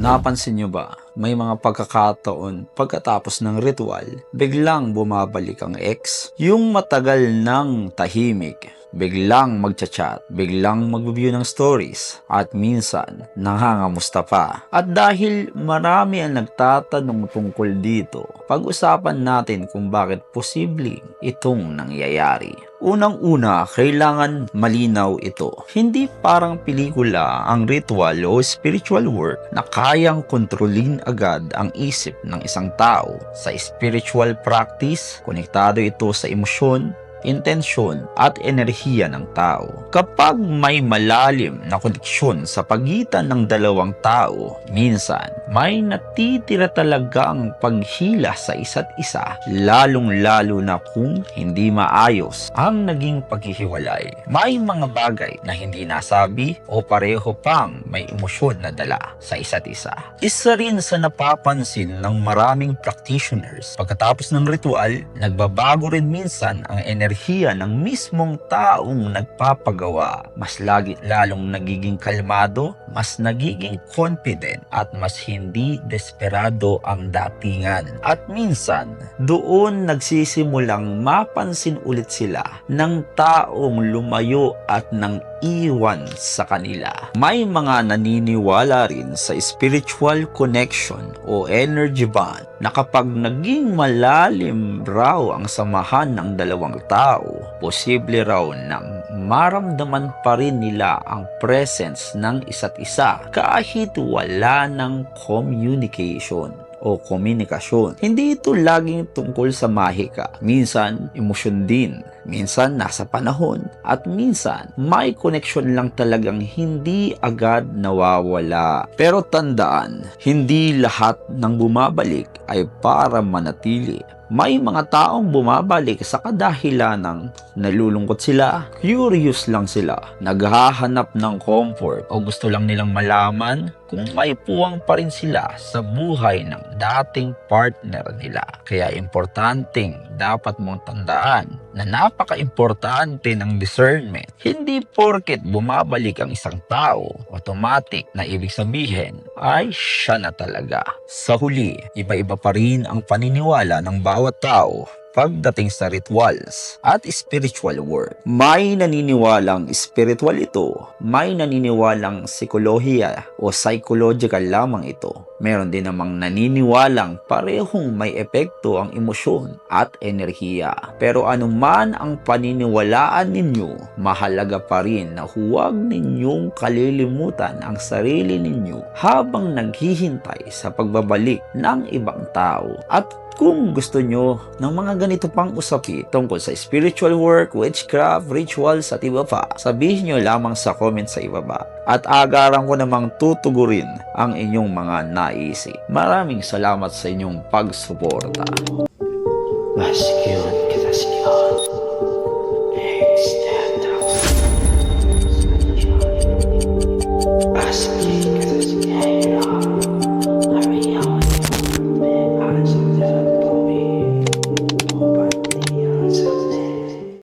Napansin nyo ba, may mga pagkakataon pagkatapos ng ritual, biglang bumabalik ang ex? Yung matagal nang tahimik, biglang magchat-chat, biglang mag-view ng stories, at minsan, nangangamusta pa. At dahil marami ang nagtatanong tungkol dito, pag-usapan natin kung bakit posibleng itong nangyayari. Unang-una, kailangan malinaw ito. Hindi parang pelikula ang ritual o spiritual work na kayang kontrolin agad ang isip ng isang tao. Sa spiritual practice, konektado ito sa emosyon, intensyon at enerhiya ng tao. Kapag may malalim na koneksyon sa pagitan ng dalawang tao, minsan may natitira talagang paghila sa isa't isa, lalong-lalo na kung hindi maayos ang naging paghihiwalay. May mga bagay na hindi nasabi o pareho pang may emosyon na dala sa isa't isa. Isa rin sa napapansin ng maraming practitioners, pagkatapos ng ritual, nagbabago rin minsan ang enerhiya ng mismong taong nagpapagawa. Mas lalong nagiging kalmado, mas nagiging confident, at mas hindi desperado ang datingan. At minsan, doon nagsisimulang mapansin ulit sila ng taong lumayo at nang iwan sa kanila. May mga naniniwala rin sa spiritual connection o energy bond na kapag naging malalim raw ang samahan ng dalawang tao, posible raw na maramdaman pa rin nila ang presence ng isa't isa kahit wala ng communication o komunikasyon. Hindi ito laging tungkol sa mahika. Minsan, emosyon din. Minsan, nasa panahon. At minsan, may connection lang talagang hindi agad nawawala. Pero tandaan, hindi lahat ng bumabalik ay para manatili. May mga taong bumabalik sa kadahilan ng nalulungkot sila, curious lang sila, naghahanap ng comfort o gusto lang nilang malaman kung may puwang pa rin sila sa buhay ng dating partner nila. Kaya importanteng dapat mong tandaan na napaka-importante ng discernment. Hindi porket bumabalik ang isang tao, automatic na ibig sabihin ay siya na talaga. Sa huli, iba-iba pa rin ang paniniwala ng bawat tao pagdating sa rituals at spiritual work. May naniniwalang spiritual ito, may naniniwalang psikolohiya o psychological lamang ito. Meron din namang naniniwalang parehong may epekto ang emosyon at enerhiya. Pero anuman ang paniniwalaan ninyo, mahalaga pa rin na huwag ninyong kalilimutan ang sarili ninyo habang naghihintay sa pagbabalik ng ibang tao. At kung gusto nyo ng mga ganito pang usapi tungkol sa spiritual work, witchcraft, rituals at iba pa, sabihin nyo lamang sa comment sa ibaba. At agaran ko namang tutugurin ang inyong mga naisip. Maraming salamat sa inyong pagsuporta. Masculine, Kasaskion.